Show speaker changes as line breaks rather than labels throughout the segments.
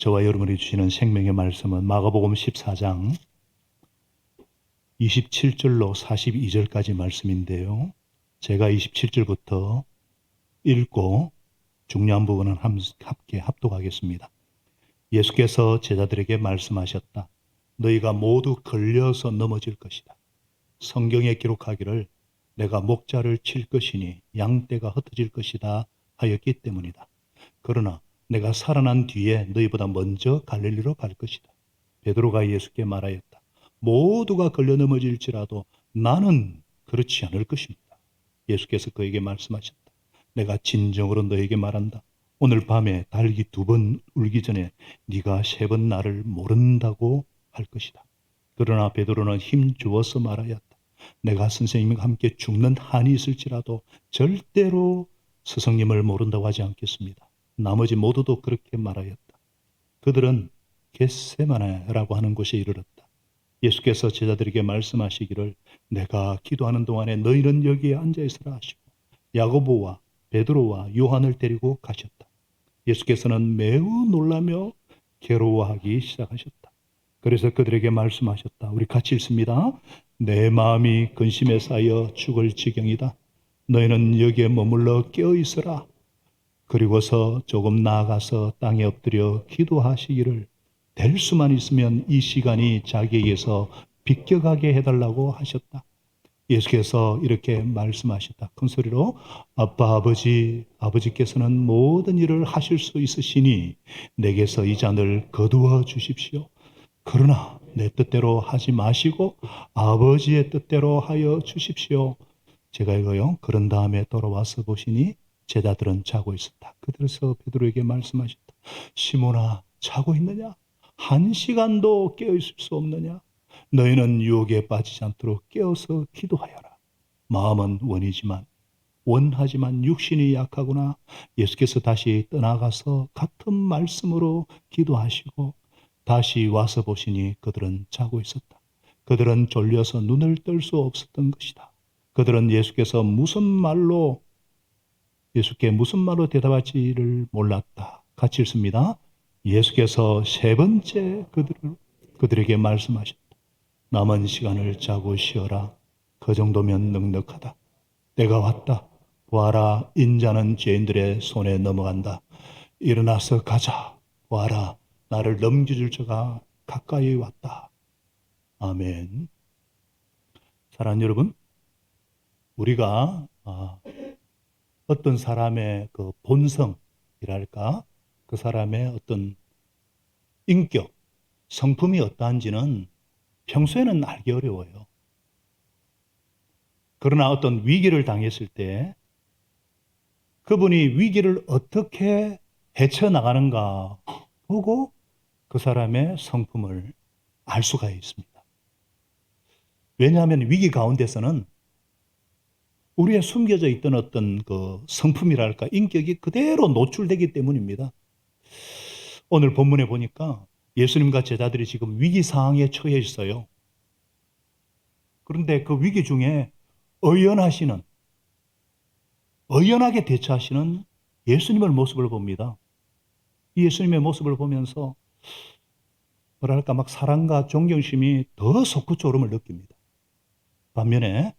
저와 여러분이 주시는 생명의 말씀은 마가복음 14장 27절로 42절까지 말씀인데요. 제가 27절부터 읽고 중요한 부분은 함께 합독하겠습니다. 예수께서 제자들에게 말씀하셨다. 너희가 모두 걸려서 넘어질 것이다. 성경에 기록하기를 내가 목자를 칠 것이니 양떼가 흩어질 것이다 하였기 때문이다. 그러나 내가 살아난 뒤에 너희보다 먼저 갈릴리로 갈 것이다. 베드로가 예수께 말하였다. 모두가 걸려 넘어질지라도 나는 그렇지 않을 것입니다. 예수께서 그에게 말씀하셨다. 내가 진정으로 너에게 말한다. 오늘 밤에 닭이 2번 울기 전에 네가 3번 나를 모른다고 할 것이다. 그러나 베드로는 힘주어서 말하였다. 내가 선생님과 함께 죽는 한이 있을지라도 절대로 스승님을 모른다고 하지 않겠습니다. 나머지 모두도 그렇게 말하였다. 그들은 겟세마네라고 하는 곳에 이르렀다. 예수께서 제자들에게 말씀하시기를 내가 기도하는 동안에 너희는 여기에 앉아있으라 하시고 야고보와 베드로와 요한을 데리고 가셨다. 예수께서는 매우 놀라며 괴로워하기 시작하셨다. 그래서 그들에게 말씀하셨다. 우리 같이 읽습니다. 내 마음이 근심에 쌓여 죽을 지경이다. 너희는 여기에 머물러 깨어있으라. 그리고서 조금 나아가서 땅에 엎드려 기도하시기를 될 수만 있으면 이 시간이 자기에게서 비껴가게 해달라고 하셨다. 예수께서 이렇게 말씀하셨다. 큰 소리로 아빠 아버지께서는 모든 일을 하실 수 있으시니 내게서 이 잔을 거두어 주십시오. 그러나 내 뜻대로 하지 마시고 아버지의 뜻대로 하여 주십시오. 제가 이거요. 그런 다음에 돌아와서 보시니 제자들은 자고 있었다. 그래서 베드로에게 말씀하셨다. 시몬아, 자고 있느냐? 1시간도 깨어있을 수 없느냐? 너희는 유혹에 빠지지 않도록 깨어서 기도하여라. 마음은 원하지만 육신이 약하구나. 예수께서 다시 떠나가서 같은 말씀으로 기도하시고 다시 와서 보시니 그들은 자고 있었다. 그들은 졸려서 눈을 뜰 수 없었던 것이다. 그들은 예수께 무슨 말로 대답할지를 몰랐다. 같이 읽습니다. 예수께서 3번째 그들에게 말씀하셨다. 남은 시간을 자고 쉬어라. 그 정도면 넉넉하다. 때가 왔다. 보아라, 인자는 죄인들의 손에 넘어간다. 일어나서 가자. 보아라, 나를 넘겨줄 자가 가까이 왔다. 아멘. 사랑하는 여러분, 우리가 어떤 사람의 그 본성이랄까, 그 사람의 어떤 인격, 성품이 어떠한지는 평소에는 알기 어려워요. 그러나 어떤 위기를 당했을 때 그분이 위기를 어떻게 헤쳐나가는가 보고 그 사람의 성품을 알 수가 있습니다. 왜냐하면 위기 가운데서는 우리의 숨겨져 있던 어떤 그 성품이랄까 인격이 그대로 노출되기 때문입니다. 오늘 본문에 보니까 예수님과 제자들이 지금 위기 상황에 처해 있어요. 그런데 그 위기 중에 의연하게 대처하시는 예수님의 모습을 봅니다. 이 예수님의 모습을 보면서 뭐랄까 막 사랑과 존경심이 더 솟구조름을 느낍니다. 반면에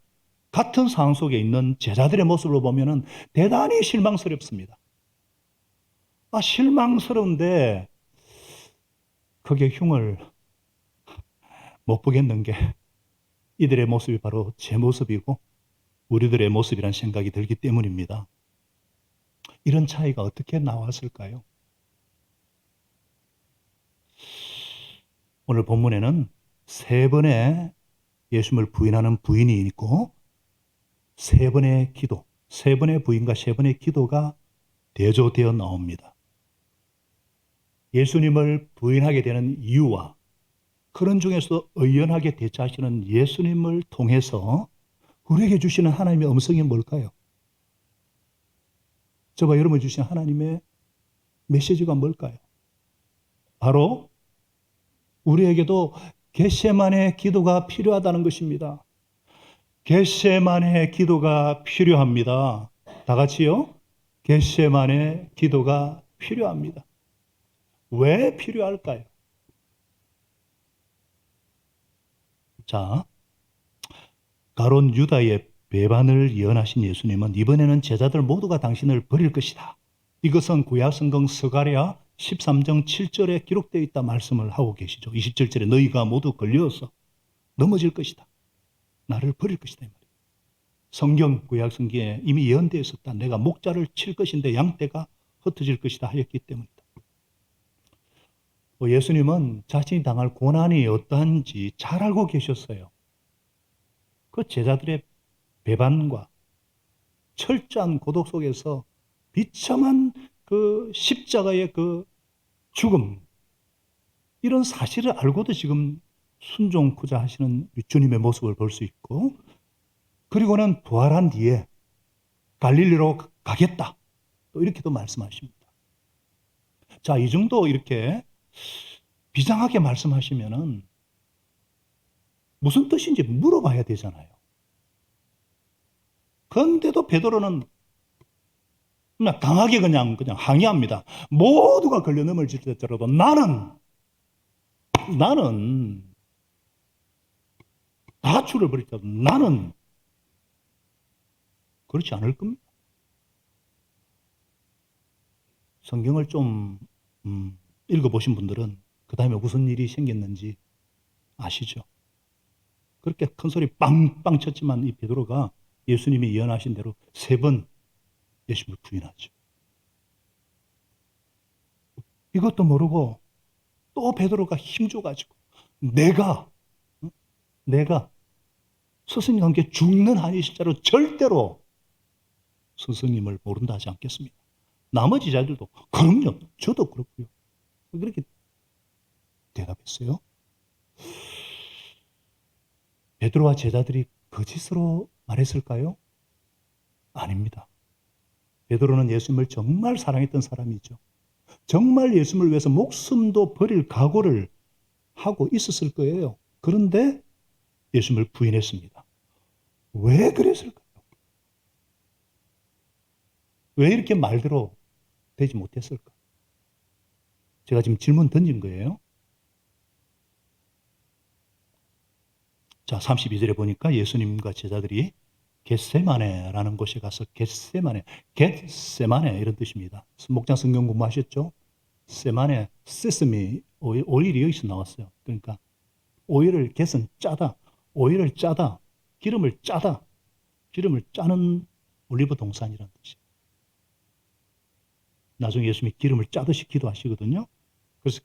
같은 상황 속에 있는 제자들의 모습을 보면은 대단히 실망스럽습니다. 실망스러운데 그게 흉을 못 보겠는 게 이들의 모습이 바로 제 모습이고 우리들의 모습이란 생각이 들기 때문입니다. 이런 차이가 어떻게 나왔을까요? 오늘 본문에는 3번의 예수님을 부인하는 부인이 있고 3번의 기도, 3번의 부인과 3번의 기도가 대조되어 나옵니다. 예수님을 부인하게 되는 이유와 그런 중에서 의연하게 대처하시는 예수님을 통해서 우리에게 주시는 하나님의 음성이 뭘까요? 저와 여러분 주신 하나님의 메시지가 뭘까요? 바로 우리에게도 겟세마네 기도가 필요하다는 것입니다. 겟세마네 기도가 필요합니다. 다 같이요. 겟세마네 기도가 필요합니다. 왜 필요할까요? 자, 가론 유다의 배반을 예언하신 예수님은 이번에는 제자들 모두가 당신을 버릴 것이다. 이것은 구약 성경 스가랴 13장 7절에 기록되어 있다 말씀을 하고 계시죠. 27절에 너희가 모두 걸려서 넘어질 것이다. 나를 버릴 것이다. 성경 구약 성경에 이미 예언되어 있었다. 내가 목자를 칠 것인데 양떼가 흩어질 것이다 하였기 때문이다. 예수님은 자신이 당할 고난이 어떠한지 잘 알고 계셨어요. 그 제자들의 배반과 철저한 고독 속에서 비참한 그 십자가의 그 죽음, 이런 사실을 알고도 지금 순종코자 하시는 주님의 모습을 볼 수 있고, 그리고는 부활한 뒤에 갈릴리로 가겠다, 또 이렇게도 말씀하십니다. 자, 이 정도 이렇게 비장하게 말씀하시면은 무슨 뜻인지 물어봐야 되잖아요. 그런데도 베드로는 그냥 강하게 그냥 항의합니다. 모두가 걸려 넘어질지라도 나는 다 주를 버릴지라도 나는 그렇지 않을 겁니다. 성경을 좀 읽어보신 분들은 그 다음에 무슨 일이 생겼는지 아시죠? 그렇게 큰 소리 빵빵 쳤지만 이 베드로가 예수님이 예언하신 대로 3번 예수님을 부인하죠. 이것도 모르고 또 베드로가 힘줘가지고 내가 스승님과 함께 죽는 한이 실자로 절대로 스승님을 모른다 하지 않겠습니다. 나머지 자들도 그럼요, 저도 그렇고요. 그렇게 대답했어요. 베드로와 제자들이 거짓으로 말했을까요? 아닙니다. 베드로는 예수님을 정말 사랑했던 사람이죠. 정말 예수님을 위해서 목숨도 버릴 각오를 하고 있었을 거예요. 그런데 예수님을 부인했습니다. 왜 그랬을까요? 왜 이렇게 말대로 되지 못했을까? 제가 지금 질문 던진 거예요. 자, 32절에 보니까 예수님과 제자들이 겟세마네라는 곳에 가서 겟세마네 이런 뜻입니다. 목장 성경 공부하셨죠? 세마네, 세스미, 오일이 여기서 나왔어요. 그러니까 오일을 겟은 짜다, 오일을 짜다, 기름을 짜다, 기름을 짜는 올리브 동산이라는 뜻이에요. 나중에 예수님이 기름을 짜듯이 기도하시거든요. 그래서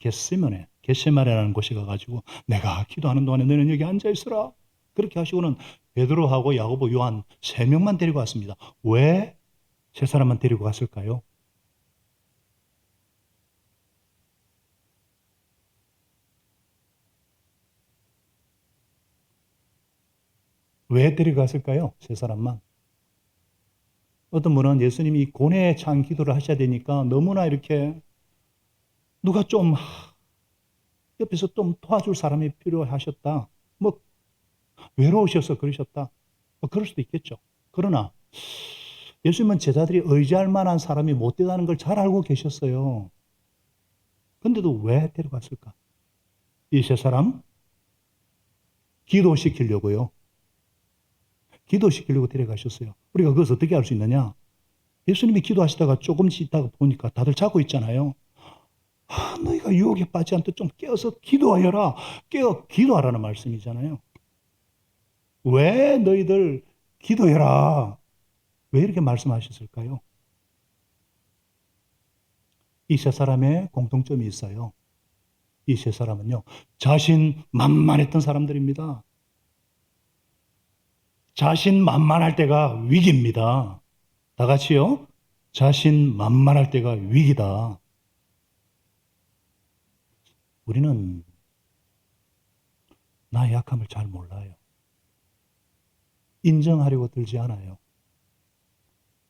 겟세마네라는 곳에 가가지고 내가 기도하는 동안에 너는 여기 앉아 있으라. 그렇게 하시고는 베드로하고 야고보, 요한 3명만 데리고 왔습니다. 왜 3사람만 데리고 갔을까요? 왜 데리고 갔을까요? 3사람만. 어떤 분은 예수님이 고뇌에 찬 기도를 하셔야 되니까 너무나 이렇게 누가 좀 옆에서 좀 도와줄 사람이 필요하셨다. 뭐 외로우셔서 그러셨다. 뭐 그럴 수도 있겠죠. 그러나 예수님은 제자들이 의지할 만한 사람이 못 되다는 걸 잘 알고 계셨어요. 근데도 왜 데려갔을까? 이 3사람 기도시키려고요. 기도시키려고 데려가셨어요. 우리가 그것을 어떻게 알 수 있느냐? 예수님이 기도하시다가 조금씩 있다가 보니까 다들 자고 있잖아요. 너희가 유혹에 빠지지 않도록 좀 깨어서 기도하여라. 깨어 기도하라는 말씀이잖아요. 왜 너희들 기도해라. 왜 이렇게 말씀하셨을까요? 이 3사람의 공통점이 있어요. 이 3사람은요, 자신만만했던 사람들입니다. 자신만만할 때가 위기입니다. 다 같이요. 자신만만할 때가 위기다. 우리는 나의 약함을 잘 몰라요. 인정하려고 들지 않아요.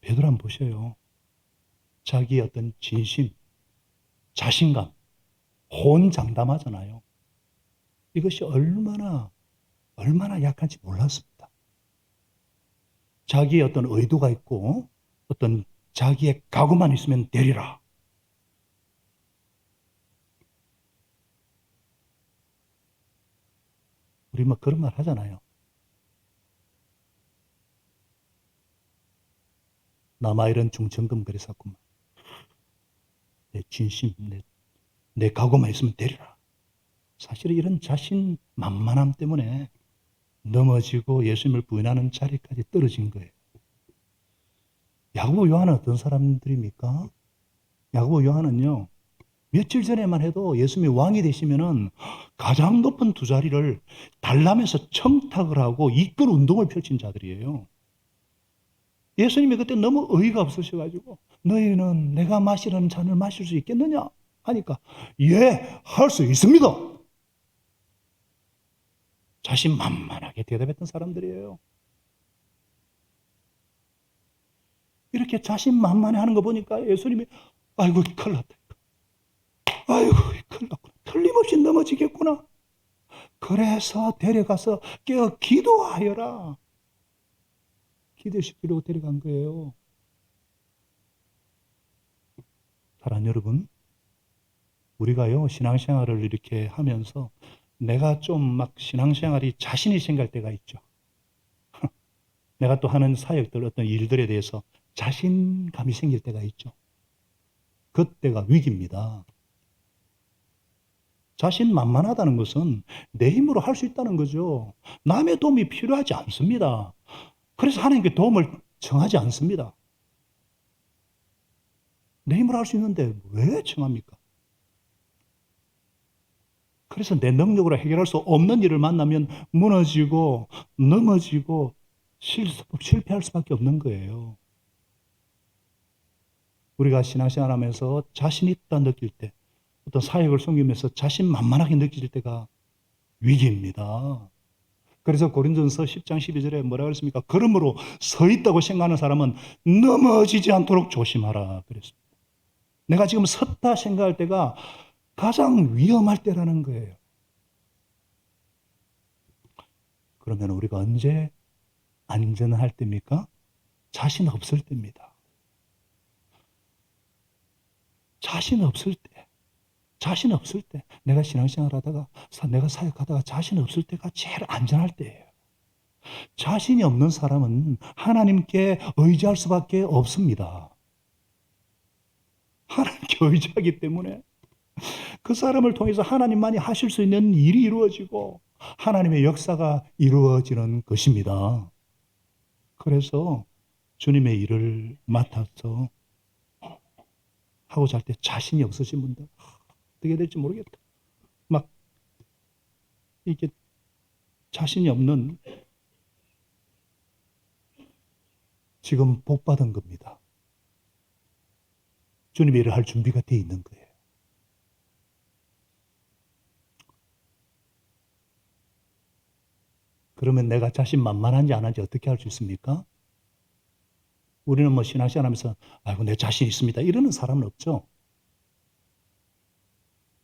베드로 한번 보셔요. 자기의 어떤 진심, 자신감, 호언장담하잖아요. 이것이 얼마나 약한지 몰랐습니다. 자기의 어떤 의도가 있고 어떤 자기의 각오만 있으면 되리라. 우리 뭐 그런 말 하잖아요. 남아이런 중천금 그랬었구만. 내 진심, 내 각오만 있으면 되리라. 사실 이런 자신 만만함 때문에 넘어지고 예수님을 부인하는 자리까지 떨어진 거예요. 야고보 요한은 어떤 사람들입니까? 야고보 요한은요, 며칠 전에만 해도 예수님이 왕이 되시면은 가장 높은 두 자리를 달람에서 청탁을 하고 이끌 운동을 펼친 자들이에요. 예수님이 그때 너무 어이가 없으셔가지고 너희는 내가 마시는 잔을 마실 수 있겠느냐? 하니까 예, 할 수 있습니다. 자신만만하게 대답했던 사람들이에요. 이렇게 자신만만해 하는 거 보니까 예수님이 아이고 큰일 났다. 아이고 큰일 났구나. 틀림없이 넘어지겠구나. 그래서 데려가서 깨어 기도하여라. 기도시키려고 데려간 거예요. 사랑하는 여러분, 우리가요 신앙생활을 이렇게 하면서 내가 좀 막 신앙생활이 자신이 생길 때가 있죠. 내가 또 하는 사역들 어떤 일들에 대해서 자신감이 생길 때가 있죠. 그때가 위기입니다. 자신만만하다는 것은 내 힘으로 할 수 있다는 거죠. 남의 도움이 필요하지 않습니다. 그래서 하나님께 도움을 청하지 않습니다. 내 힘으로 할 수 있는데 왜 청합니까? 그래서 내 능력으로 해결할 수 없는 일을 만나면 무너지고 넘어지고 실패할 수밖에 없는 거예요. 우리가 신앙생활 하면서 자신 있다 느낄 때, 어떤 사역을 섬기면서 자신만만하게 느낄 때가 위기입니다. 그래서 고린도전서 10장 12절에 뭐라고 그랬습니까? 그러므로 서 있다고 생각하는 사람은 넘어지지 않도록 조심하라 그랬습니다. 내가 지금 섰다 생각할 때가 가장 위험할 때라는 거예요. 그러면 우리가 언제 안전할 때입니까? 자신 없을 때입니다. 자신 없을 때. 자신 없을 때. 내가 신앙생활 하다가, 내가 사역하다가 자신 없을 때가 제일 안전할 때예요. 자신이 없는 사람은 하나님께 의지할 수밖에 없습니다. 하나님께 의지하기 때문에 그 사람을 통해서 하나님만이 하실 수 있는 일이 이루어지고 하나님의 역사가 이루어지는 것입니다. 그래서 주님의 일을 맡아서 하고자 할 때 자신이 없으신 분들 어떻게 될지 모르겠다. 막 이게 자신이 없는 지금 복 받은 겁니다. 주님의 일을 할 준비가 되어 있는 거예요. 그러면 내가 자신만만한지 안 한지 어떻게 할 수 있습니까? 우리는 뭐 신앙생활 하면서 아이고 내 자신 있습니다. 이러는 사람은 없죠.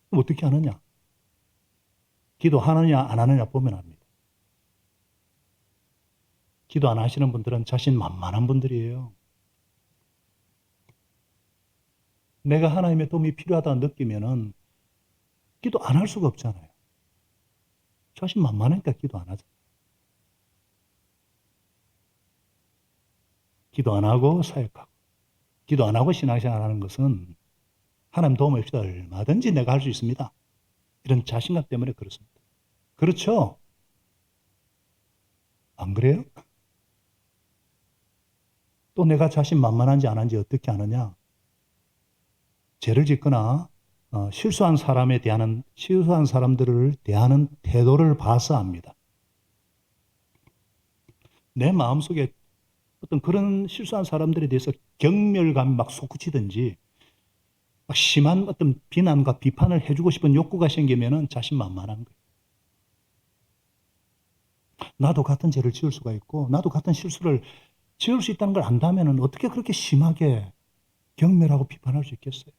그럼 어떻게 하느냐? 기도하느냐 안 하느냐 보면 압니다. 기도 안 하시는 분들은 자신만만한 분들이에요. 내가 하나님의 도움이 필요하다고 느끼면은 기도 안 할 수가 없잖아요. 자신만만하니까 기도 안 하잖아요. 기도 안 하고 사역하고 기도 안 하고 신앙생활 하는 것은 하나님 도움 없이 얼마든지 내가 할 수 있습니다. 이런 자신감 때문에 그렇습니다. 그렇죠? 안 그래요? 또 내가 자신만만한지 안 한지 어떻게 아느냐? 죄를 짓거나 실수한 실수한 사람들을 대하는 태도를 봐서 압니다. 내 마음속에 어떤 그런 실수한 사람들에 대해서 경멸감이 막 솟구치든지 막 심한 어떤 비난과 비판을 해주고 싶은 욕구가 생기면은 자신만만한 거예요. 나도 같은 죄를 지을 수가 있고 나도 같은 실수를 지을 수 있다는 걸 안다면은 어떻게 그렇게 심하게 경멸하고 비판할 수 있겠어요?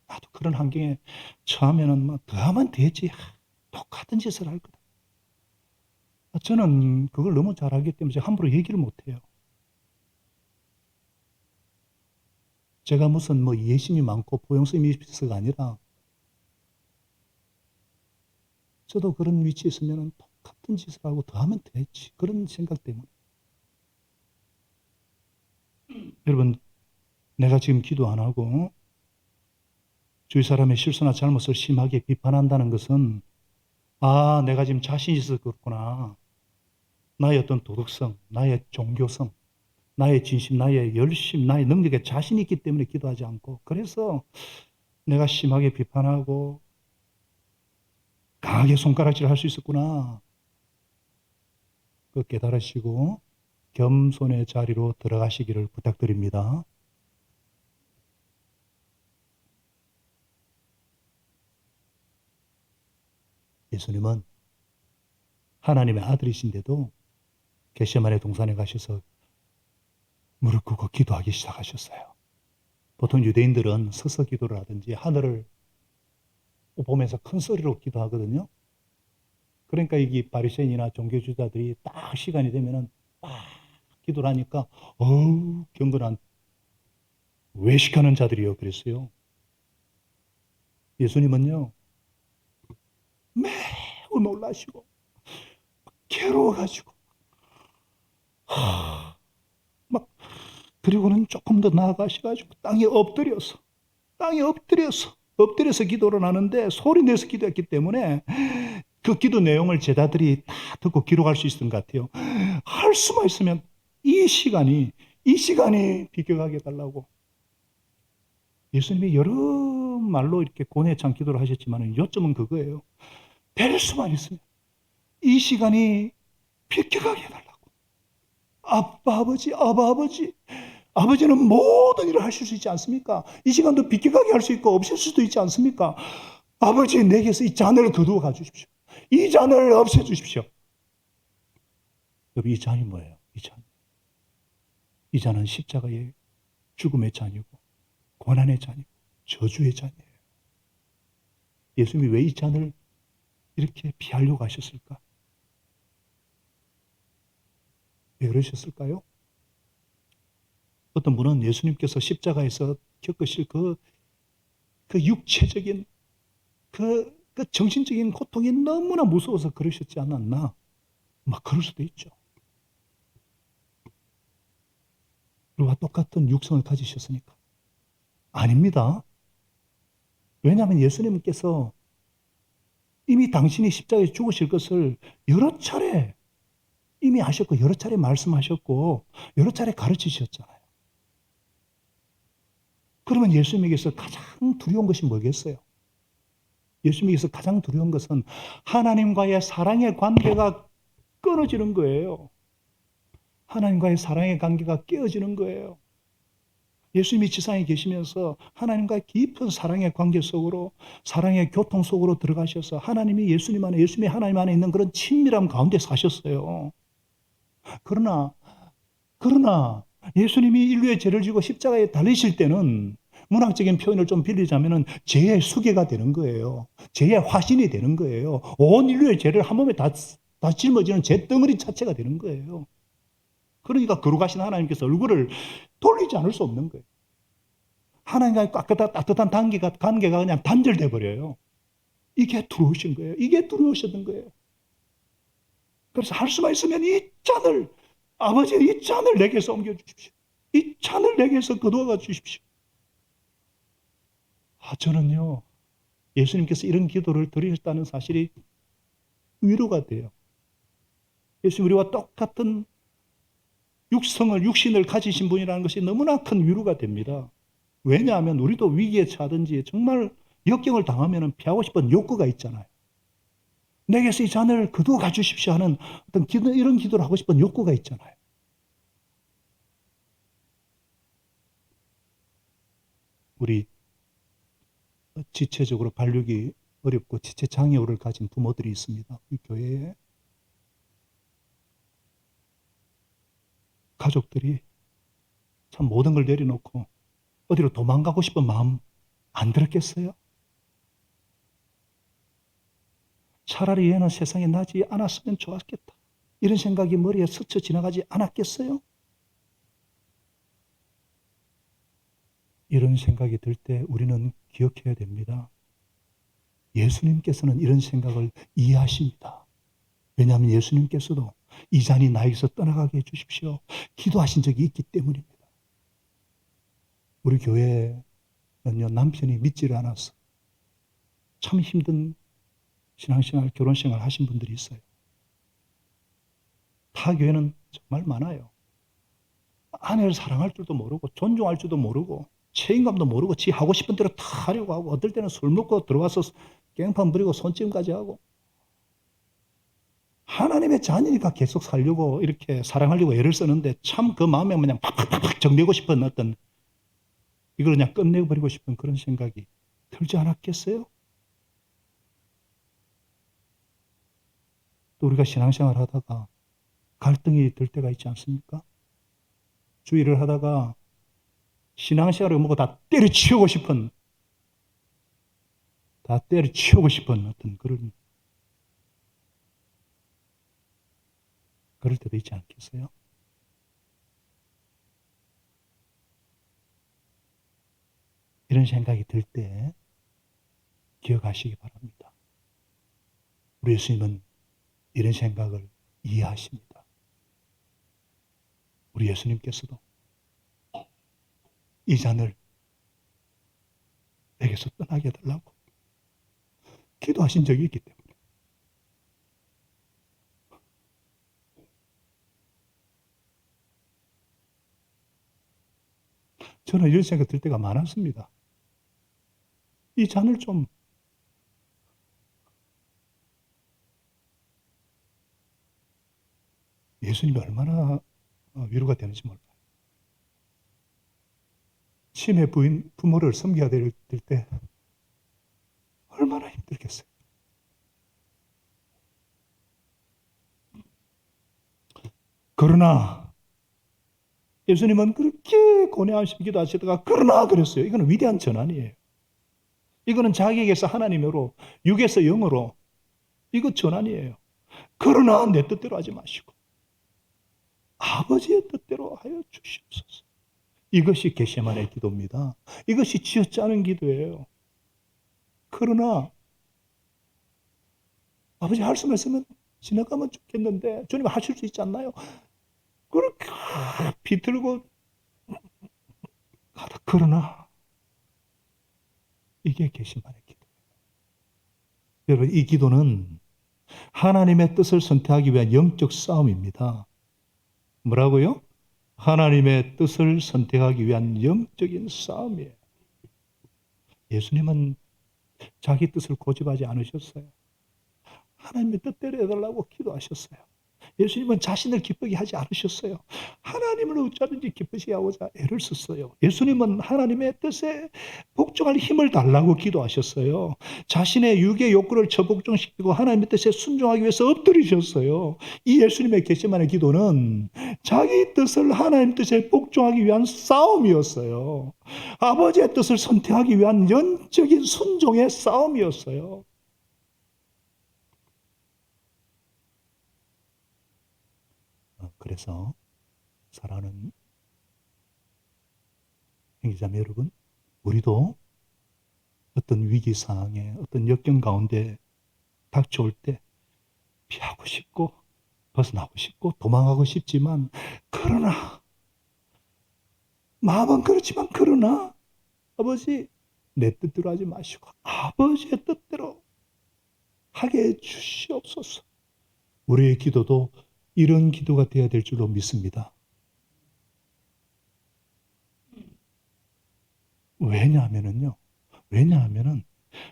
나도 그런 환경에 처하면은 뭐 더 하면 되지. 똑같은 짓을 할 거다. 저는 그걸 너무 잘 알기 때문에 함부로 얘기를 못 해요. 제가 무슨 뭐 이해심이 많고 포용성이 있어서가 아니라 저도 그런 위치에 있으면 똑같은 짓을 하고 더 하면 되지. 그런 생각 때문에. 여러분, 내가 지금 기도 안 하고 주위 사람의 실수나 잘못을 심하게 비판한다는 것은 아, 내가 지금 자신이 있어서 그렇구나. 나의 어떤 도덕성, 나의 종교성, 나의 진심, 나의 열심, 나의 능력에 자신이 있기 때문에 기도하지 않고 그래서 내가 심하게 비판하고 강하게 손가락질 할 수 있었구나. 그 깨달으시고 겸손의 자리로 들어가시기를 부탁드립니다. 예수님은 하나님의 아들이신데도 겟세마네 동산에 가셔서 무릎 꿇고 기도하기 시작하셨어요. 보통 유대인들은 서서 기도를 하든지 하늘을 보면서 큰 소리로 기도하거든요. 그러니까 이게 바리새인이나 종교주의자들이 딱 시간이 되면은 막 기도를 하니까 어우 경건한 외식하는 자들이요 그랬어요. 예수님은요 매우 놀라시고 괴로워가지고 막 그리고는 조금 더 나아가셔가지고 땅에 엎드려서 기도를 하는데 소리 내서 기도했기 때문에 그 기도 내용을 제자들이 다 듣고 기록할 수 있었던 것 같아요. 할 수만 있으면 이 시간이 비켜가게 해달라고. 예수님이 여러 말로 이렇게 고뇌찬 기도를 하셨지만 요점은 그거예요. 될 수만 있으면 이 시간이 비켜가게 해달라고. 아버지. 아버지는 모든 일을 하실 수 있지 않습니까? 이 시간도 비켜가게 할 수 있고 없앨 수도 있지 않습니까? 아버지 내게서 이 잔을 거두어 가주십시오. 이 잔을 없애주십시오. 여러분 이 잔이 뭐예요? 이 잔은 십자가의 죽음의 잔이고 고난의 잔이고 저주의 잔이에요. 예수님이 왜 이 잔을 이렇게 피하려고 하셨을까? 왜 그러셨을까요? 어떤 분은 예수님께서 십자가에서 겪으실 그 육체적인 그 정신적인 고통이 너무나 무서워서 그러셨지 않았나? 막 그럴 수도 있죠. 우리와 똑같은 육성을 가지셨으니까. 아닙니다. 왜냐하면 예수님께서 이미 당신이 십자가에 죽으실 것을 여러 차례 이미 하셨고 여러 차례 말씀하셨고 여러 차례 가르치셨잖아요. 그러면 예수님에게서 가장 두려운 것이 뭐겠어요? 예수님에게서 가장 두려운 것은 하나님과의 사랑의 관계가 끊어지는 거예요. 하나님과의 사랑의 관계가 깨어지는 거예요. 예수님이 지상에 계시면서 하나님과의 깊은 사랑의 관계 속으로 사랑의 교통 속으로 들어가셔서 하나님이 예수님 안에 예수님이 하나님 안에 있는 그런 친밀함 가운데 사셨어요. 그러나 예수님이 인류의 죄를 지고 십자가에 달리실 때는 문학적인 표현을 좀 빌리자면은 죄의 수괴가 되는 거예요. 죄의 화신이 되는 거예요. 온 인류의 죄를 한 몸에 다 짊어지는 죄 덩어리 자체가 되는 거예요. 그러니까 거룩하신 하나님께서 얼굴을 돌리지 않을 수 없는 거예요. 하나님과의 따뜻한 관계가 그냥 단절돼 버려요. 이게 두려우신 거예요. 이게 두려우셨던 거예요. 그래서 할 수만 있으면 아버지 이 잔을 내게서 옮겨주십시오. 이 잔을 내게서 거두어가 주십시오. 저는요, 예수님께서 이런 기도를 드리셨다는 사실이 위로가 돼요. 예수님 우리와 똑같은 육신을 가지신 분이라는 것이 너무나 큰 위로가 됩니다. 왜냐하면 우리도 위기에 처하든지 정말 역경을 당하면 피하고 싶은 욕구가 있잖아요. 내게서 이 잔을 거두어 가주십시오 하는 어떤 이런 기도를 하고 싶은 욕구가 있잖아요. 우리 지체적으로 발육이 어렵고 지체 장애우를 가진 부모들이 있습니다. 이 교회에 가족들이 참 모든 걸 내려놓고 어디로 도망가고 싶은 마음 안 들었겠어요? 차라리 얘는 세상에 나지 않았으면 좋았겠다. 이런 생각이 머리에 스쳐 지나가지 않았겠어요? 이런 생각이 들 때 우리는 기억해야 됩니다. 예수님께서는 이런 생각을 이해하십니다. 왜냐하면 예수님께서도 이 잔이 나에게서 떠나가게 해주십시오 기도하신 적이 있기 때문입니다. 우리 교회는요, 남편이 믿지를 않아서 참 힘든 신앙생활, 결혼생활 하신 분들이 있어요. 타 교회는 정말 많아요. 아내를 사랑할 줄도 모르고 존중할 줄도 모르고 책임감도 모르고 지 하고 싶은 대로 다 하려고 하고 어떨 때는 술 먹고 들어와서 깽판 부리고 손짓까지 하고 하나님의 자녀니까 계속 살려고 이렇게 사랑하려고 애를 쓰는데 참 그 마음에 그냥 팍팍팍 정리하고 싶은 어떤 이걸 그냥 끝내고 버리고 싶은 그런 생각이 들지 않았겠어요? 또 우리가 신앙생활 하다가 갈등이 들 때가 있지 않습니까? 주일을 하다가 신앙생활을 뭐고 다 때려치우고 싶은 어떤 그럴 때도 있지 않겠어요? 이런 생각이 들 때 기억하시기 바랍니다. 우리 예수님은 이런 생각을 이해하십니다. 우리 예수님께서도 이 잔을 내게서 떠나게 해달라고 기도하신 적이 있기 때문에 저는 이런 생각 들 때가 많았습니다. 이 잔을 좀 예수님이 얼마나 위로가 되는지 몰라요. 치매 부모를 섬겨야 될 때 얼마나 힘들겠어요. 그러나 예수님은 그렇게 고뇌하시고 기도하시다가 그러나 그랬어요. 이거는 위대한 전환이에요. 이거는 자기에게서 하나님으로 육에서 영으로 이거 전환이에요. 그러나 내 뜻대로 하지 마시고 아버지의 뜻대로 하여 주시옵소서. 이것이 겟세마네 기도입니다. 이것이 쥐어짜는 기도예요. 그러나 아버지 할 수만 있으면 지나가면 좋겠는데 주님 하실 수 있지 않나요? 그렇게 비틀고 가다 그러나 이게 겟세마네 기도예요. 여러분 이 기도는 하나님의 뜻을 선택하기 위한 영적 싸움입니다. 뭐라고요? 하나님의 뜻을 선택하기 위한 영적인 싸움이에요. 예수님은 자기 뜻을 고집하지 않으셨어요. 하나님의 뜻대로 해달라고 기도하셨어요. 예수님은 자신을 기쁘게 하지 않으셨어요. 하나님을 어쩌든지 기쁘시게 하고자 애를 썼어요. 예수님은 하나님의 뜻에 복종할 힘을 달라고 기도하셨어요. 자신의 육의 욕구를 처복종시키고 하나님의 뜻에 순종하기 위해서 엎드리셨어요. 이 예수님의 겟세마네 기도는 자기 뜻을 하나님 뜻에 복종하기 위한 싸움이었어요. 아버지의 뜻을 선택하기 위한 영적인 순종의 싸움이었어요. 그래서 사랑하는 형제자매 여러분, 우리도 어떤 위기 상황에 어떤 역경 가운데 닥쳐올 때 피하고 싶고 벗어나고 싶고 도망가고 싶지만 그러나 마음은 그렇지만 그러나 아버지 내 뜻대로 하지 마시고 아버지의 뜻대로 하게 해 주시옵소서. 우리의 기도도 이런 기도가 되어야 될 줄로 믿습니다. 왜냐하면은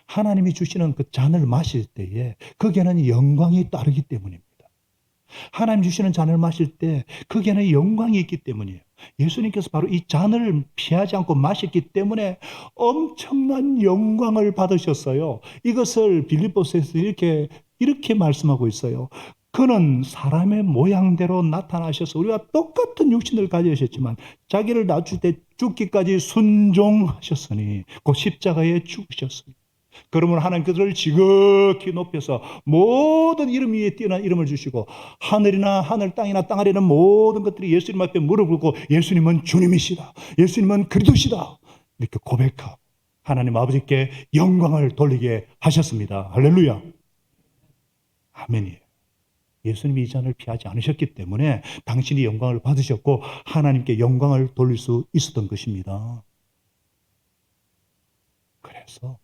하나님이 주시는 그 잔을 마실 때에 거기에는 영광이 따르기 때문입니다. 하나님 주시는 잔을 마실 때 거기에는 영광이 있기 때문이에요. 예수님께서 바로 이 잔을 피하지 않고 마셨기 때문에 엄청난 영광을 받으셨어요. 이것을 빌립보서에서 이렇게 말씀하고 있어요. 그는 사람의 모양대로 나타나셔서 우리와 똑같은 육신을 가지셨지만 자기를 낮출 때 죽기까지 순종하셨으니 그 십자가에 죽으셨으니 그러면 하나님께서를 지극히 높여서 모든 이름 위에 뛰어난 이름을 주시고 하늘이나 하늘 땅이나 땅 아래는 모든 것들이 예수님 앞에 무릎 꿇고 예수님은 주님이시다. 예수님은 그리스도시다. 이렇게 고백하고 하나님 아버지께 영광을 돌리게 하셨습니다. 할렐루야. 아멘이에요. 예수님이 이 잔을 피하지 않으셨기 때문에 당신이 영광을 받으셨고 하나님께 영광을 돌릴 수 있었던 것입니다. 그래서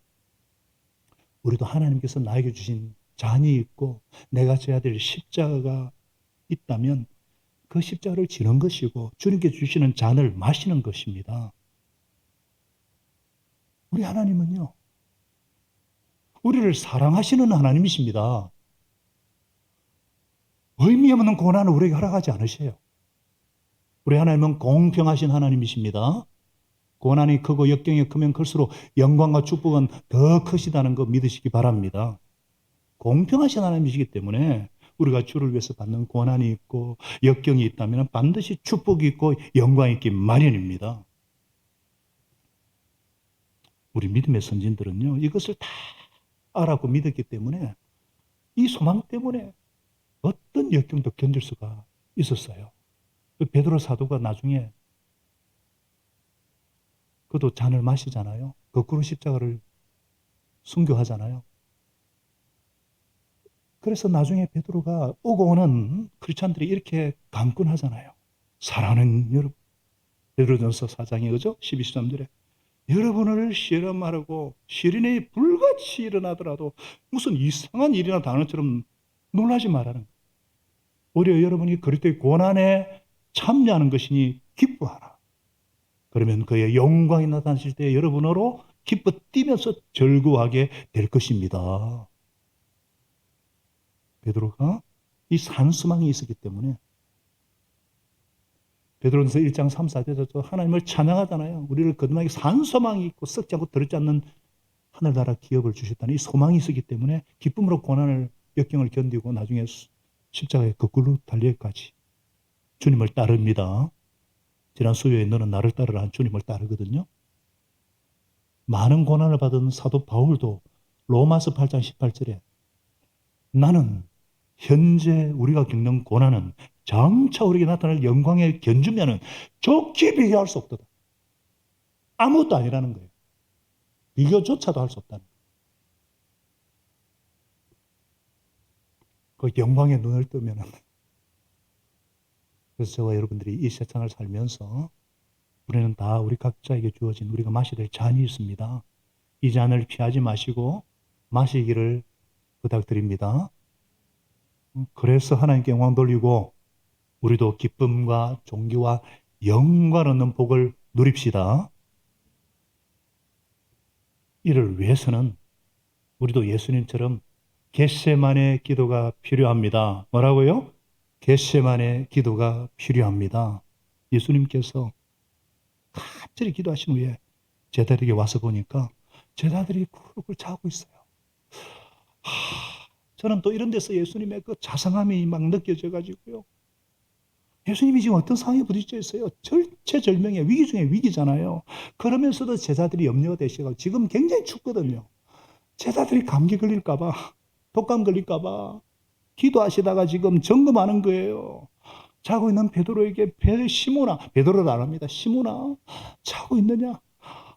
우리도 하나님께서 나에게 주신 잔이 있고 내가 져야 될 십자가가 있다면 그 십자가를 지는 것이고 주님께 주시는 잔을 마시는 것입니다. 우리 하나님은요, 우리를 사랑하시는 하나님이십니다. 의미 없는 고난을 우리에게 허락하지 않으세요. 우리 하나님은 공평하신 하나님이십니다. 고난이 크고 역경이 크면 클수록 영광과 축복은 더 크시다는 거 믿으시기 바랍니다. 공평하신 하나님이시기 때문에 우리가 주를 위해서 받는 고난이 있고 역경이 있다면 반드시 축복이 있고 영광이 있기 마련입니다. 우리 믿음의 선진들은요, 이것을 다 알았고 믿었기 때문에 이 소망 때문에 어떤 역경도 견딜 수가 있었어요. 베드로 사도가 나중에 그도 잔을 마시잖아요. 거꾸로 십자가를 순교하잖아요. 그래서 나중에 베드로가 오고 오는 크리스찬들이 이렇게 강권하잖아요. 사랑하는 여러분, 베드로전서 4장에 그죠? 12, 13절에 여러분을 실험하려고 시련이 불같이 일어나더라도 무슨 이상한 일이나 당하처럼 놀라지 말라는 거예요. 오히려 여러분이 그리스도의 고난에 참여하는 것이니 기뻐하라. 그러면 그의 영광이 나타나실 때 여러분으로 기뻐 뛰면서 즐거워하게 될 것입니다. 베드로가 이 산수망이 있었기 때문에 베드로전서 1장 3, 4절에서 하나님을 찬양하잖아요. 우리를 거듭나게 산소망이 있고 썩지 않고 더럽지 않는 하늘나라 기업을 주셨다는 이 소망이 있었기 때문에 기쁨으로 고난을 역경을 견디고 나중에 십자가에 거꾸로 달려까지 주님을 따릅니다. 지난 수요일에 너는 나를 따르라 한 주님을 따르거든요. 많은 고난을 받은 사도 바울도 로마서 8장 18절에 나는 현재 우리가 겪는 고난은 장차 우리에게 나타날 영광에 견주면은 좋게 비교할 수 없다. 아무것도 아니라는 거예요. 비교조차도 할 수 없다는 거예요. 그 영광에 눈을 뜨면은 그래서 저와 여러분들이 이 세상을 살면서 우리는 다 우리 각자에게 주어진 우리가 마셔야 될 잔이 있습니다. 이 잔을 피하지 마시고 마시기를 부탁드립니다. 그래서 하나님께 영광 돌리고 우리도 기쁨과 존귀와 영광 얻는 복을 누립시다. 이를 위해서는 우리도 예수님처럼 겟세마네 기도가 필요합니다. 뭐라고요? 겟세마네 기도가 필요합니다. 예수님께서 간절히 기도하신 후에 제자들에게 와서 보니까 제자들이 쿨쿨 자고 있어요. 저는 또 이런 데서 예수님의 그 자상함이 막 느껴져 가지고요. 예수님이 지금 어떤 상황에 부딪혀 있어요? 절체절명의 위기 중에 위기잖아요. 그러면서도 제자들이 염려가 되시고 지금 굉장히 춥거든요. 제자들이 감기 걸릴까봐, 독감 걸릴까봐 기도하시다가 지금 점검하는 거예요. 자고 있는 베드로에게 시몬아, 베드로를 안 합니다. 시몬아, 자고 있느냐?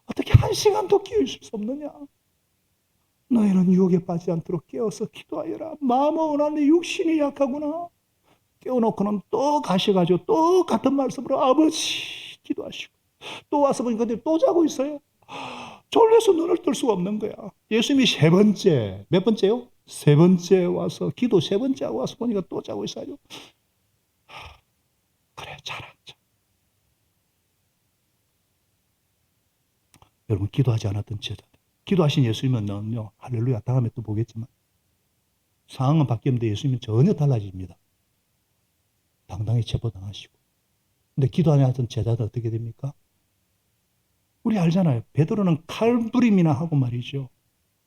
어떻게 한 시간도 깨어 있을 수 없느냐? 너희는 유혹에 빠지지 않도록 깨어서 기도하여라. 마음은 원하는데 육신이 약하구나. 깨워놓고는 또 가셔가지고 또 같은 말씀으로 아버지 기도하시고 또 와서 보니까 또 자고 있어요. 졸려서 눈을 뜰 수가 없는 거야. 예수님이 세 번째, 몇 번째요? 세 번째 와서 기도 세 번째 하고 와서 보니까 또 자고 있어요. 그래, 자라. 여러분, 기도하지 않았던 제자들, 기도하신 예수님은요, 할렐루야, 다음에 또 보겠지만 상황은 바뀌었는데 예수님은 전혀 달라집니다. 당당히 체포당하시고. 근데 기도 안 했던 제자들 어떻게 됩니까? 우리 알잖아요. 베드로는 칼부림이나 하고 말이죠.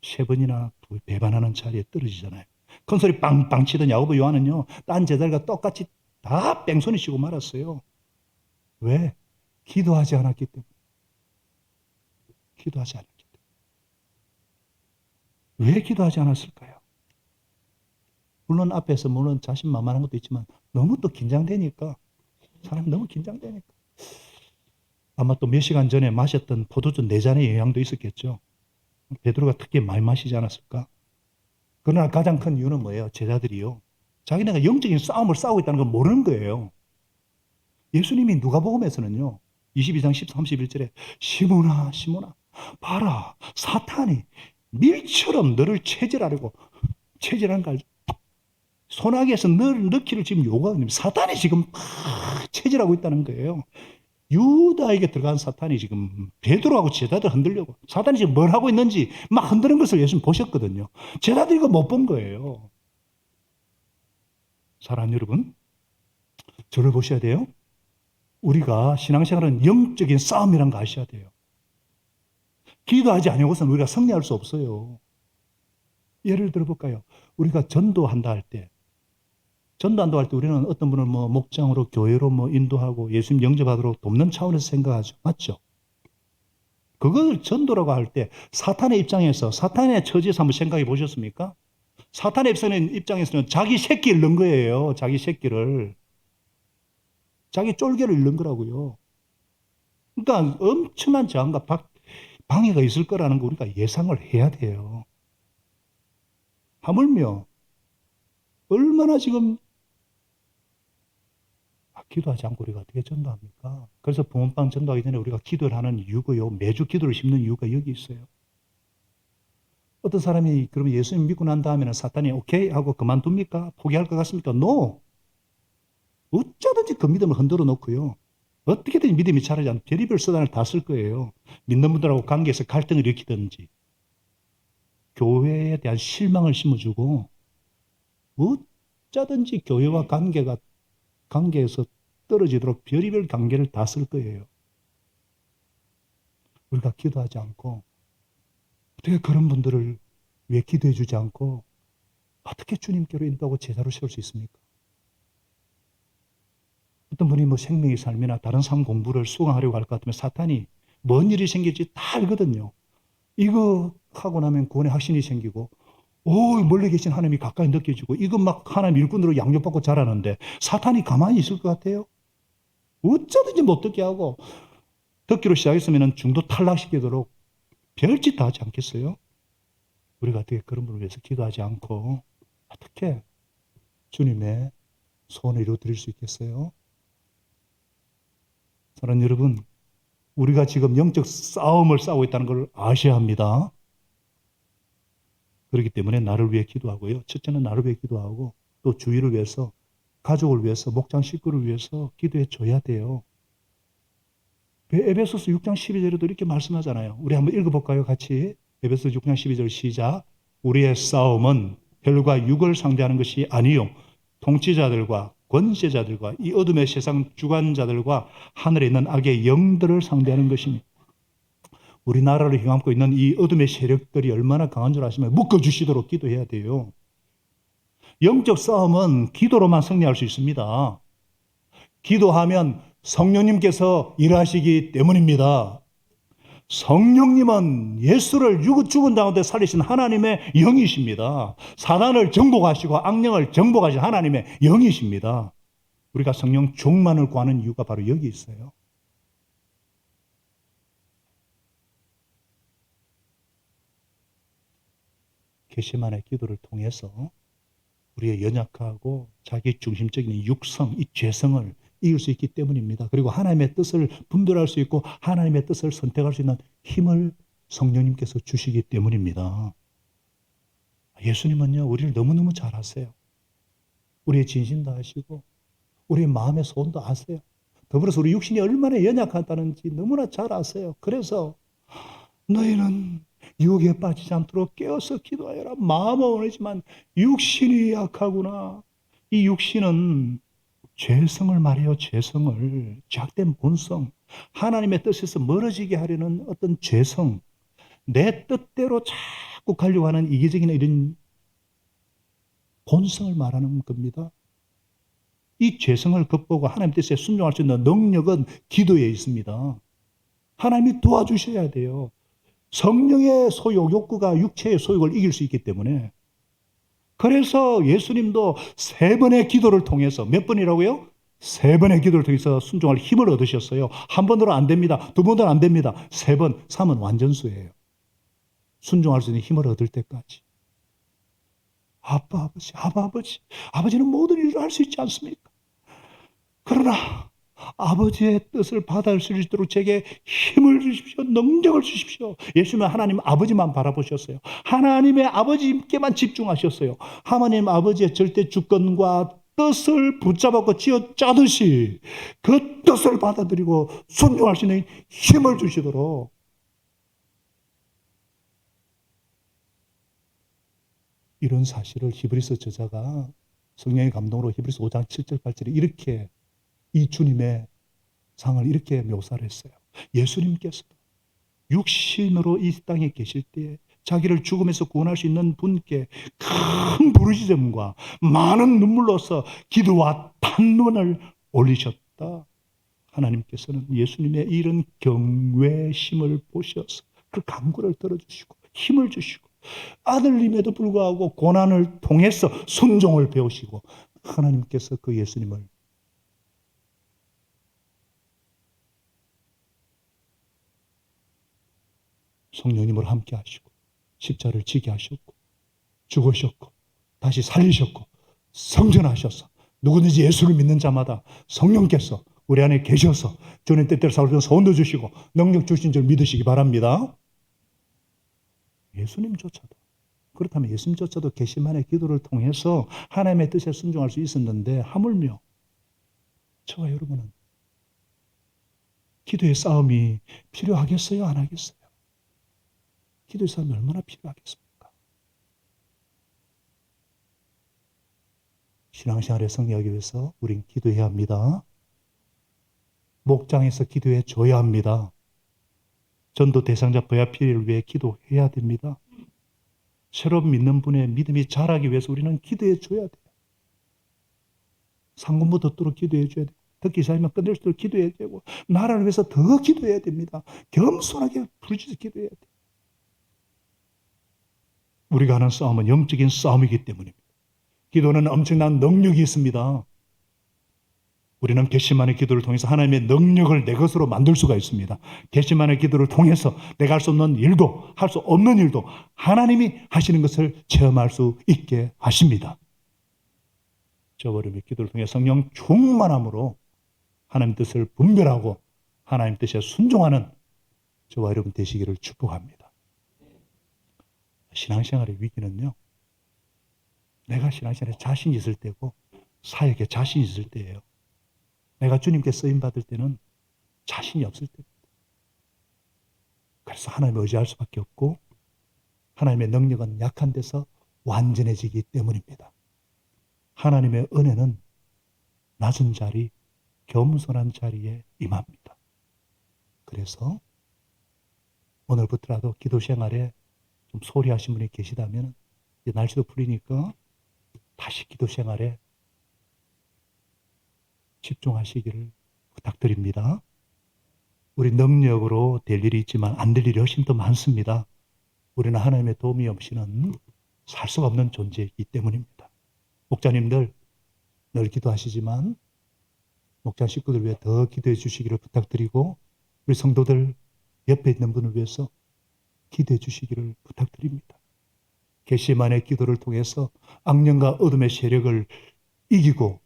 세 번이나 배반하는 자리에 떨어지잖아요. 큰 소리 빵빵 치던 야고보 요한은요, 딴 제자들과 똑같이 다 뺑소니 치고 말았어요. 왜? 기도하지 않았기 때문에. 기도하지 않았기 때문에. 왜 기도하지 않았을까요? 물론 앞에서 물론 자신만만한 것도 있지만 너무 또 긴장되니까, 사람이 너무 긴장되니까. 아마 또 몇 시간 전에 마셨던 포도주 4잔의 영향도 있었겠죠. 베드로가 특히 많이 마시지 않았을까? 그러나 가장 큰 이유는 뭐예요? 제자들이요. 자기네가 영적인 싸움을 싸우고 있다는 걸 모르는 거예요. 예수님이 누가복음에서는요. 22장 31절에 시몬아 시몬아 봐라 사탄이 밀처럼 너를 체질하는 걸 소나기에서 너를 넣기를 지금 요구하는 사탄이 지금 막 체질하고 있다는 거예요. 유다에게 들어간 사탄이 지금 베드로하고 제자들 흔들려고 사탄이 지금 뭘 하고 있는지 막 흔드는 것을 예수님 보셨거든요. 제자들이 이거 못 본 거예요. 사랑하는 여러분, 저를 보셔야 돼요. 우리가 신앙생활은 영적인 싸움이라는 거 아셔야 돼요. 기도하지 아니고서는 우리가 승리할 수 없어요. 예를 들어볼까요? 우리가 전도한다 할 때 우리는 어떤 분을 목장으로 교회로 인도하고 예수님 영접하도록 돕는 차원에서 생각하죠. 맞죠? 그걸 전도라고 할 때 사탄의 입장에서 사탄의 처지에서 한번 생각해 보셨습니까? 사탄의 입장에서는 자기 새끼를 잃는 거예요. 자기 새끼를. 자기 쫄개를 잃는 거라고요. 그러니까 엄청난 저항과 방해가 있을 거라는 거 우리가 예상을 해야 돼요. 하물며 얼마나 지금 기도하지 않고 우리가 어떻게 전도합니까? 그래서 붕어빵 전도하기 전에 우리가 기도를 하는 이유고요. 매주 기도를 심는 이유가 여기 있어요. 어떤 사람이 그러면 예수님 믿고 난 다음에는 사탄이 오케이 하고 그만둡니까? 포기할 것 같습니까? No. 어쩌든지 그 믿음을 흔들어 놓고요. 어떻게든 믿음이 자라지 않는 별의별 수단을 다 쓸 거예요. 믿는 분들하고 관계에서 갈등을 일으키든지 교회에 대한 실망을 심어주고 어쩌든지 교회와 관계에서 떨어지도록 별의별 관계를 다 쓸 거예요. 우리가 기도하지 않고 어떻게 그런 분들을 왜 기도해 주지 않고 어떻게 주님께로 인도하고 제자로 세울 수 있습니까? 어떤 분이 생명의 삶이나 다른 삶 공부를 수강하려고 할 것 같으면 사탄이 뭔 일이 생길지 다 알거든요. 이거 하고 나면 구원의 확신이 생기고 멀리 계신 하나님이 가까이 느껴지고 이거 막 하나님 일꾼으로 양육받고 자라는데 사탄이 가만히 있을 것 같아요? 어쩌든지 못 듣게 하고 듣기로 시작했으면 중도 탈락시키도록 별짓 다 하지 않겠어요? 우리가 어떻게 그런 분을 위해서 기도하지 않고 어떻게 주님의 소원을 이루어드릴 수 있겠어요? 사랑하는 여러분, 우리가 지금 영적 싸움을 싸우고 있다는 걸 아셔야 합니다. 그렇기 때문에 나를 위해 기도하고요. 첫째는 나를 위해 기도하고 또 주위를 위해서, 가족을 위해서, 목장 식구를 위해서 기도해 줘야 돼요. 에베소서 6장 12절에도 이렇게 말씀하잖아요. 우리 한번 읽어볼까요? 같이. 에베소서 6장 12절 시작. 우리의 싸움은 혈과 육을 상대하는 것이 아니요 통치자들과 권세자들과 이 어둠의 세상 주관자들과 하늘에 있는 악의 영들을 상대하는 것입니다. 우리나라를 휘감고 있는 이 어둠의 세력들이 얼마나 강한 줄 아시면 묶어주시도록 기도해야 돼요. 영적 싸움은 기도로만 승리할 수 있습니다. 기도하면 성령님께서 일하시기 때문입니다. 성령님은 예수를 죽은 가운데 살리신 하나님의 영이십니다. 사단을 정복하시고 악령을 정복하신 하나님의 영이십니다. 우리가 성령 충만을 구하는 이유가 바로 여기 있어요. 겟세마네 기도를 통해서 우리의 연약하고 자기 중심적인 육성, 이 죄성을 이길 수 있기 때문입니다. 그리고 하나님의 뜻을 분별할 수 있고 하나님의 뜻을 선택할 수 있는 힘을 성령님께서 주시기 때문입니다. 예수님은요, 우리를 너무너무 잘 아세요. 우리의 진심도 아시고 우리의 마음의 소원도 아세요. 더불어서 우리 육신이 얼마나 연약하다는지 너무나 잘 아세요. 그래서 너희는 유혹에 빠지지 않도록 깨어서 기도하여라. 마음은 원하지만 육신이 약하구나. 이 육신은 죄성을 말해요. 죄성을. 죄악된 본성. 하나님의 뜻에서 멀어지게 하려는 어떤 죄성. 내 뜻대로 자꾸 가려고 하는 이기적인 이런 본성을 말하는 겁니다. 이 죄성을 극복하고 하나님 뜻에 순종할 수 있는 능력은 기도에 있습니다. 하나님이 도와주셔야 돼요. 성령의 소욕, 욕구가 육체의 소욕을 이길 수 있기 때문에. 그래서 예수님도 3번의 기도를 통해서, 몇 번이라고요? 3번의 기도를 통해서 순종할 힘을 얻으셨어요. 한 번으로 안 됩니다. 2번으로 안 됩니다. 3번, 3은 완전수예요. 순종할 수 있는 힘을 얻을 때까지. 아빠, 아버지, 아버지는 모든 일을 할 수 있지 않습니까? 그러나 아버지의 뜻을 받을 수 있도록 제게 힘을 주십시오. 능력을 주십시오. 예수님은 하나님 아버지만 바라보셨어요. 하나님의 아버지께만 집중하셨어요. 하나님 아버지의 절대 주권과 뜻을 붙잡고 쥐어짜듯이 그 뜻을 받아들이고 순종할 수 있는 힘을 주시도록 이런 사실을 히브리서 저자가 성령의 감동으로 히브리서 5장 7절 8절에 이렇게 이 주님의 상을 이렇게 묘사를 했어요. 예수님께서 육신으로 이 땅에 계실 때 자기를 죽음에서 구원할 수 있는 분께 큰 부르짖음과 많은 눈물로서 기도와 탄원을 올리셨다. 하나님께서는 예수님의 이런 경외심을 보셔서 그 간구를 들어주시고 힘을 주시고 아들님에도 불구하고 고난을 통해서 순종을 배우시고 하나님께서 그 예수님을 성령님으로 함께 하시고 십자를 지게 하셨고 죽으셨고 다시 살리셨고 성전하셔서 누구든지 예수를 믿는 자마다 성령께서 우리 안에 계셔서 주님 뜻대로 살고 소원도 주시고 능력 주신 줄 믿으시기 바랍니다. 예수님조차도 그렇다면 예수님조차도 겟세마네 기도를 통해서 하나님의 뜻에 순종할 수 있었는데 하물며 저와 여러분은 기도의 싸움이 필요하겠어요? 안 하겠어요? 기도의 싸움이 얼마나 필요하겠습니까? 신앙생활에 승리하기 위해서 우린 기도해야 합니다. 목장에서 기도해 줘야 합니다. 전도 대상자 부야필을 위해 기도해야 됩니다. 새로 믿는 분의 믿음이 자라기 위해서 우리는 기도해 줘야 돼요. 상군부 듣도록 기도해 줘야 돼요. 듣기 시작하면 끝낼 수 있도록 기도해야 되고 나라를 위해서 더 기도해야 됩니다. 겸손하게 부르짖어 기도해야 돼요. 우리가 하는 싸움은 영적인 싸움이기 때문입니다. 기도는 엄청난 능력이 있습니다. 우리는 겟세마네 기도를 통해서 하나님의 능력을 내 것으로 만들 수가 있습니다. 겟세마네 기도를 통해서 내가 할 수 없는 일도 할 수 없는 일도 하나님이 하시는 것을 체험할 수 있게 하십니다. 저와 여러분의 기도를 통해 성령 충만함으로 하나님 뜻을 분별하고 하나님 뜻에 순종하는 저와 여러분 되시기를 축복합니다. 신앙생활의 위기는요. 내가 신앙생활에 자신이 있을 때고 사역에 자신이 있을 때예요. 내가 주님께 쓰임받을 때는 자신이 없을 때입니다. 그래서 하나님을 의지할 수밖에 없고 하나님의 능력은 약한 데서 완전해지기 때문입니다. 하나님의 은혜는 낮은 자리, 겸손한 자리에 임합니다. 그래서 오늘부터라도 기도 생활에 좀 소리하신 분이 계시다면 이제 날씨도 풀리니까 다시 기도 생활에 집중하시기를 부탁드립니다. 우리 능력으로 될 일이 있지만 안 될 일이 훨씬 더 많습니다. 우리는 하나님의 도움이 없이는 살 수가 없는 존재이기 때문입니다. 목자님들 늘 기도하시지만 목자 식구들 위해 더 기도해 주시기를 부탁드리고 우리 성도들 옆에 있는 분을 위해서 기도해 주시기를 부탁드립니다. 겟세마네 기도를 통해서 악령과 어둠의 세력을 이기고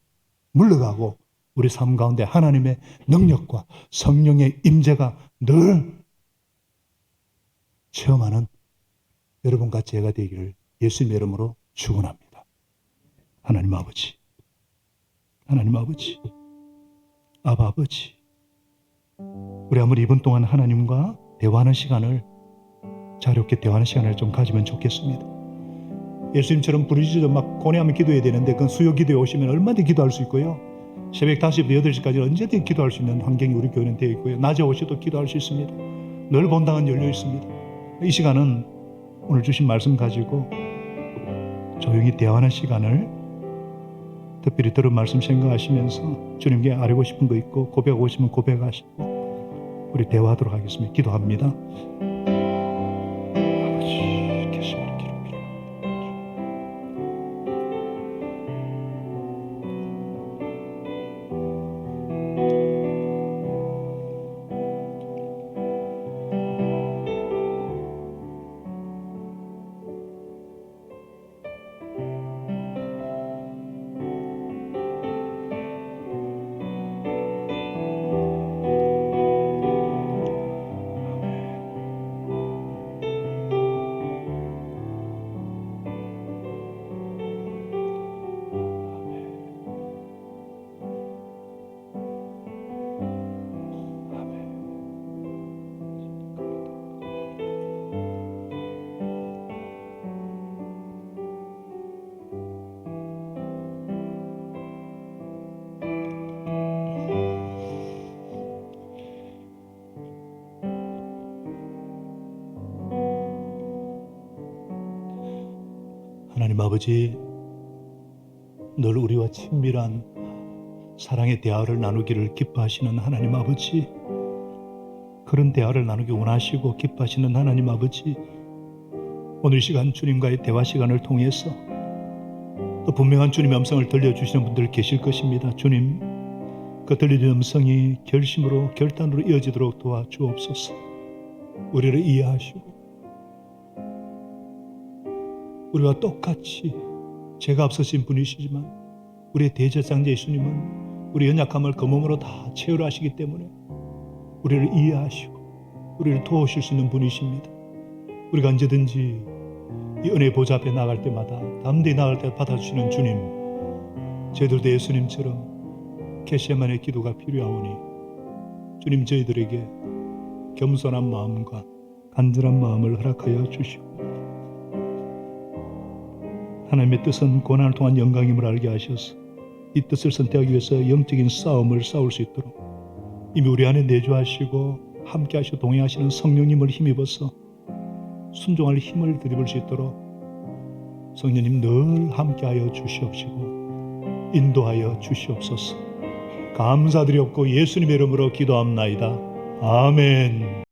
물러가고 우리 삶 가운데 하나님의 능력과 성령의 임재가 늘 체험하는 여러분과 제가 되기를 예수님의 이름으로 축원합니다. 하나님 아버지, 하나님 아버지, 아바 아버지, 우리 아무리 이번 동안 하나님과 대화하는 시간을 자유롭게 대화하는 시간을 좀 가지면 좋겠습니다. 예수님처럼 부르짖어 막 고뇌하면 기도해야 되는데 그건 수요 기도에 오시면 얼마든지 기도할 수 있고요. 새벽 5시부터 8시까지 언제든지 기도할 수 있는 환경이 우리 교회는 되어 있고요. 낮에 오셔도 기도할 수 있습니다. 늘 본당은 열려 있습니다. 이 시간은 오늘 주신 말씀 가지고 조용히 대화하는 시간을 특별히 들은 말씀 생각하시면서 주님께 아뢰고 싶은 거 있고 고백하고 싶으면 고백하시고 우리 대화하도록 하겠습니다. 기도합니다. 하나님 아버지, 늘 우리와 친밀한 사랑의 대화를 나누기를 기뻐하시는 하나님 아버지, 그런 대화를 나누기 원하시고 기뻐하시는 하나님 아버지, 오늘 시간 주님과의 대화 시간을 통해서 또 분명한 주님의 음성을 들려주시는 분들 계실 것입니다. 주님, 그 들리는 음성이 결심으로 결단으로 이어지도록 도와주옵소서. 우리를 이해하시고 우리와 똑같이 죄가 없으신 분이시지만 우리의 대제사장 예수님은 우리 연약함을 그 몸으로 다 채우려 하시기 때문에 우리를 이해하시고 우리를 도우실 수 있는 분이십니다. 우리가 언제든지 이 은혜 보좌 앞에 나갈 때마다 담대히 나갈 때 받아주시는 주님, 저희들도 예수님처럼 겟세마네 기도가 필요하오니 주님, 저희들에게 겸손한 마음과 간절한 마음을 허락하여 주시옵소서. 하나님의 뜻은 고난을 통한 영광임을 알게 하셔서 이 뜻을 선택하기 위해서 영적인 싸움을 싸울 수 있도록 이미 우리 안에 내주하시고 함께 하시고 동행하시는 성령님을 힘입어서 순종할 힘을 드리볼 수 있도록 성령님 늘 함께하여 주시옵시고 인도하여 주시옵소서. 감사드렸고 예수님의 이름으로 기도합나이다. 아멘.